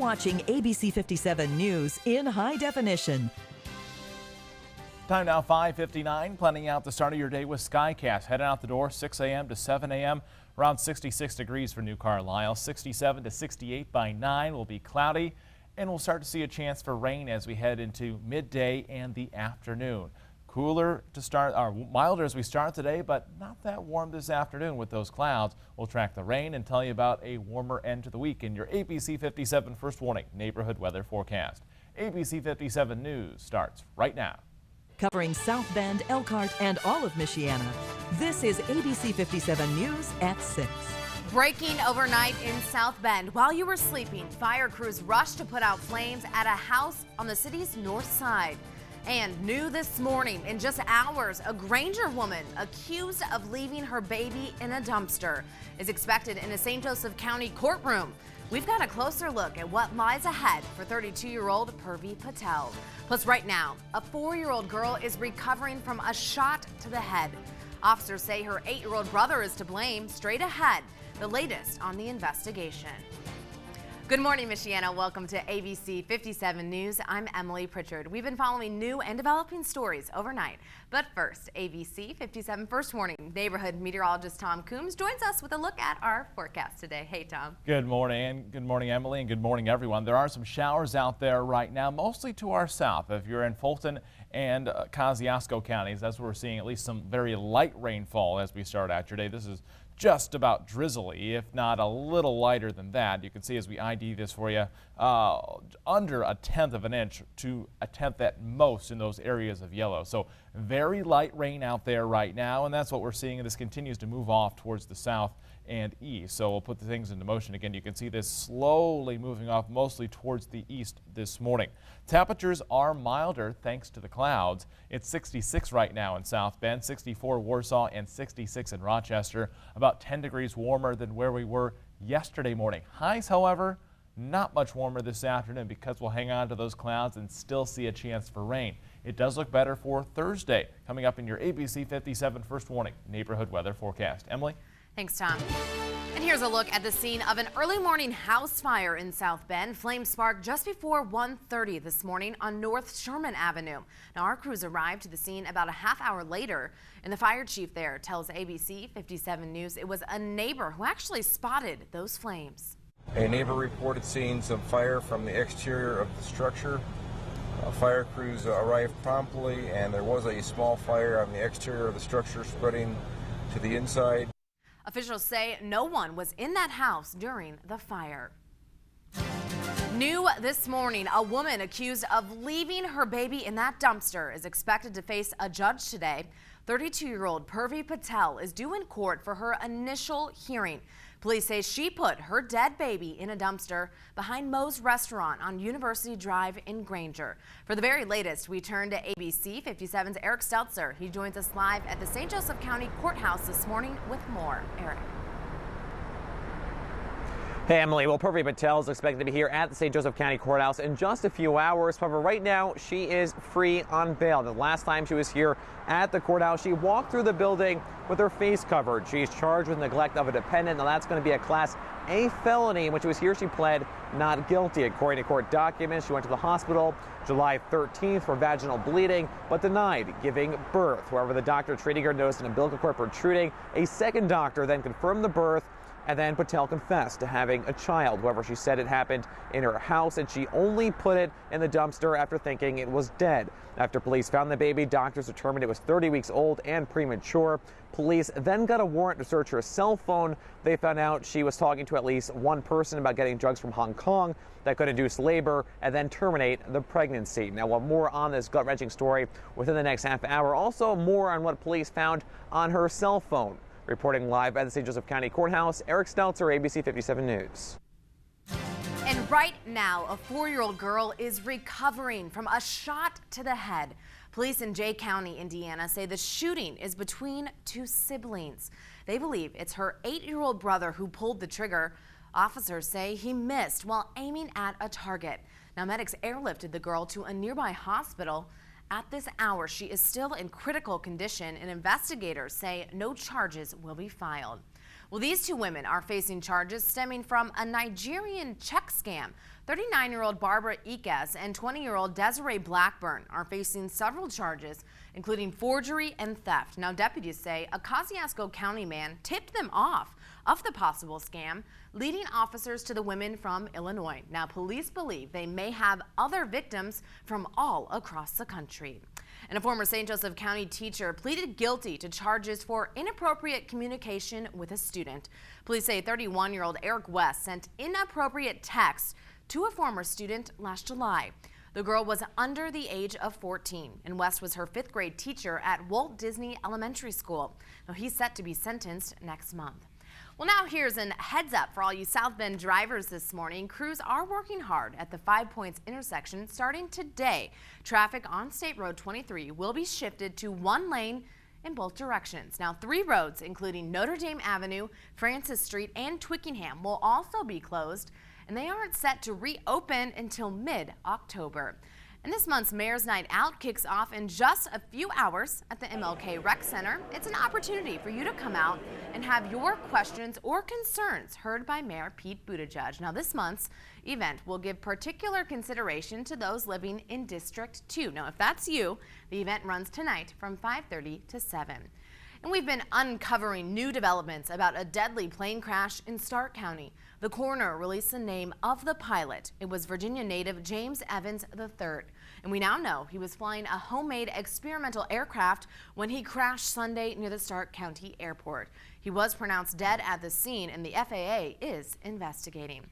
watching ABC 57 News in high definition. Time now 5:59, planning out the start of your day with Skycast. Heading out the door 6 a.m. to 7 a.m. Around 66 degrees for New Carlisle. 67 to 68 by 9 will be cloudy, and we'll start to see a chance for rain as we head into midday and the afternoon. Cooler to start, or milder as we start today, but not that warm this afternoon with those clouds. We'll track the rain and tell you about a warmer end to the week in your ABC 57 First Warning Neighborhood Weather Forecast. ABC 57 News starts right now. Covering South Bend, Elkhart, and all of Michiana. This is ABC 57 News at 6. Breaking overnight in South Bend. While you were sleeping, fire crews rushed to put out flames at a house on the city's north side. And new this morning, in just hours, a Granger woman accused of leaving her baby in a dumpster is expected in a St. Joseph County courtroom. We've got a closer look at what lies ahead for 32-year-old Purvi Patel. Plus, right now, a 4-year-old girl is recovering from a shot to the head. Officers say her 8-year-old brother is to blame. Straight ahead, the latest on the investigation. Good morning, Michiana. Welcome to ABC 57 News. I'm Emily Pritchard. We've been following new and developing stories overnight. But first, ABC 57 First Warning neighborhood meteorologist Tom Coombs joins us with a look at our forecast today. Hey, Tom. Good morning. Good morning, Emily, and good morning, everyone. There are some showers out there right now, mostly to our south. If you're in Fulton and Kosciuszko counties, that's where we're seeing at least some very light rainfall as we start out your day. This is just about drizzly, if not a little lighter than that. You can see as we ID this for you, under 1/10 of an inch to 1/10 at most in those areas of yellow. So very light rain out there right now, and that's what we're seeing. And this continues to move off towards the south and east. So we'll put the things into motion again. You can see this slowly moving off mostly towards the east this morning. Temperatures are milder thanks to the clouds. It's 66 right now in South Bend, 64 Warsaw, and 66 in Rochester. About 10 degrees warmer than where we were yesterday morning. Highs, however, not much warmer this afternoon because we'll hang on to those clouds and still see a chance for rain. It does look better for Thursday, coming up in your ABC 57 First Warning Neighborhood Weather Forecast. Emily? Thanks, Tom. And here's a look at the scene of an early morning house fire in South Bend. Flames sparked just before 1:30 this morning on North Sherman Avenue. Now, our crews arrived to the scene about a half hour later, and the fire chief there tells ABC 57 News it was a neighbor who actually spotted those flames. A neighbor reported seeing some fire from the exterior of the structure. Fire crews arrived promptly, and there was a small fire on the exterior of the structure spreading to the inside. Officials say no one was in that house during the fire. New this morning, a woman accused of leaving her baby in that dumpster is expected to face a judge today. 32-year-old Purvi Patel is due in court for her initial hearing. Police say she put her dead baby in a dumpster behind Moe's Restaurant on University Drive in Granger. For the very latest, we turn to ABC 57's Eric Steltzer. He joins us live at the St. Joseph County Courthouse this morning with more. Eric. Hey, Emily. Well, Purvi Patel is expected to be here at the St. Joseph County Courthouse in just a few hours. However, right now she is free on bail. The last time she was here at the courthouse, she walked through the building with her face covered. She's charged with neglect of a dependent. Now, that's going to be a Class A felony, which was here she pled not guilty. According to court documents, she went to the hospital July 13th for vaginal bleeding, but denied giving birth. However, the doctor treating her noticed an umbilical cord protruding. A second doctor then confirmed the birth, and then Patel confessed to having a child. However, she said it happened in her house and she only put it in the dumpster after thinking it was dead. After police found the baby, doctors determined it was 30 weeks old and premature. Police then got a warrant to search her cell phone. They found out she was talking to at least one person about getting drugs from Hong Kong that could induce labor and then terminate the pregnancy. Now, we'll have more on this gut-wrenching story within the next half hour. Also, more on what police found on her cell phone. Reporting live at the St. Joseph County Courthouse, Eric Steltzer, ABC 57 News. And right now, a 4-year-old girl is recovering from a shot to the head. Police in Jay County, Indiana, say the shooting is between two siblings. They believe it's her 8-year-old brother who pulled the trigger. Officers say he missed while aiming at a target. Now, medics airlifted the girl to a nearby hospital. at this hour, she is still in critical condition, and investigators say no charges will be filed. Well, these two women are facing charges stemming from a Nigerian check scam. 39-year-old Barbara Ikes and 20-year-old Desiree Blackburn are facing several charges, including forgery and theft. Now, deputies say a Kosciuszko County man tipped them off of the possible scam, leading officers to the women from Illinois. Now, police believe they may have other victims from all across the country. And a former St. Joseph County teacher pleaded guilty to charges for inappropriate communication with a student. Police say 31-year-old Eric West sent inappropriate texts to a former student last July. The girl was under the age of 14, and West was her 5th grade teacher at Walt Disney Elementary School. Now, he's set to be sentenced next month. Well, now here's a heads up for all you South Bend drivers this morning. Crews are working hard at the 5 Points intersection starting today. Traffic on State Road 23 will be shifted to one lane in both directions. Now, 3 roads, including Notre Dame Avenue, Francis Street, and Twickenham, will also be closed, and they aren't set to reopen until mid-October. And this month's Mayor's Night Out kicks off in just a few hours at the MLK Rec Center. It's an opportunity for you to come out and have your questions or concerns heard by Mayor Pete Buttigieg. Now, this month's event will give particular consideration to those living in District 2. Now, if that's you, the event runs tonight from 5:30 to 7. And we've been uncovering new developments about a deadly plane crash in Stark County. The coroner released the name of the pilot. It was Virginia native James Evans III. And we now know he was flying a homemade experimental aircraft when he crashed Sunday near the Stark County Airport. He was pronounced dead at the scene, and the FAA is investigating.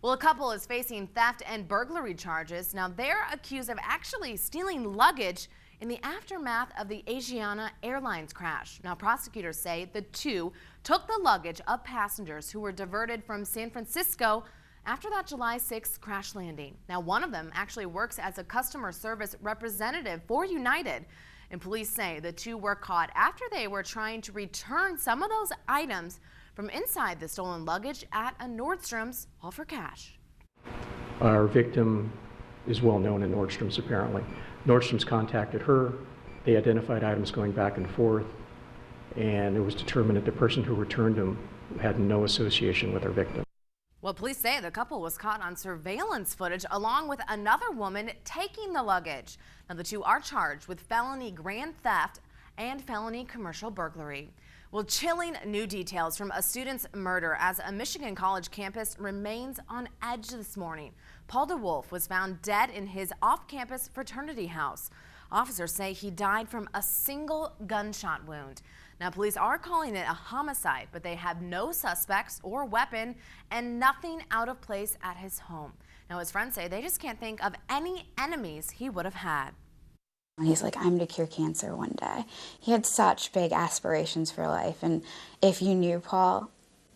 Well, a couple is facing theft and burglary charges. Now, they're accused of actually stealing luggage in the aftermath of the Michiana Airlines crash. Now, prosecutors say the two took the luggage of passengers who were diverted from San Francisco after that July 6th crash landing. Now, one of them actually works as a customer service representative for United, and police say the two were caught after they were trying to return some of those items from inside the stolen luggage at a Nordstrom's, all for cash. Our victim is well known in Nordstrom's, apparently. Nordstrom's contacted her. They identified items going back and forth, and it was determined that the person who returned them had no association with our victim. Well, police say the couple was caught on surveillance footage along with another woman taking the luggage. Now, the two are charged with felony grand theft and felony commercial burglary. Well, chilling new details from a student's murder as a Michigan college campus remains on edge this morning. Paul DeWolf was found dead in his off-campus fraternity house. Officers say he died from a single gunshot wound. Now, police are calling it a homicide, but they have no suspects or weapon and nothing out of place at his home. Now, his friends say they just can't think of any enemies he would have had. He's like, I'm to cure cancer one day. He had such big aspirations for life, and if you knew Paul,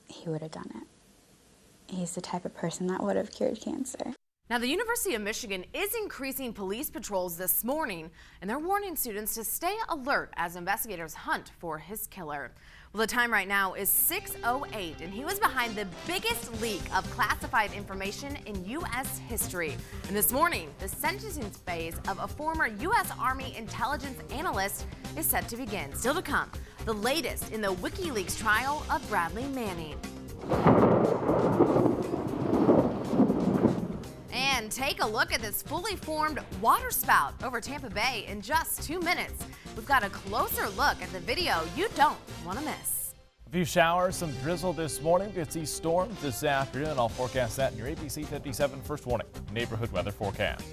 he would have done it. He's the type of person that would have cured cancer. Now, the University of Michigan is increasing police patrols this morning, and they're warning students to stay alert as investigators hunt for his killer. Well, the time right now is 6:08, and he was behind the biggest leak of classified information in U.S. history. And this morning, the sentencing phase of a former U.S. Army intelligence analyst is set to begin. Still to come, the latest in the WikiLeaks trial of Bradley Manning. And take a look at this fully formed water spout over Tampa Bay in just 2 minutes. We've got a closer look at the video you don't want to miss. A few showers, some drizzle this morning. We could see storms this afternoon. I'll forecast that in your ABC 57 First Warning Neighborhood Weather Forecast.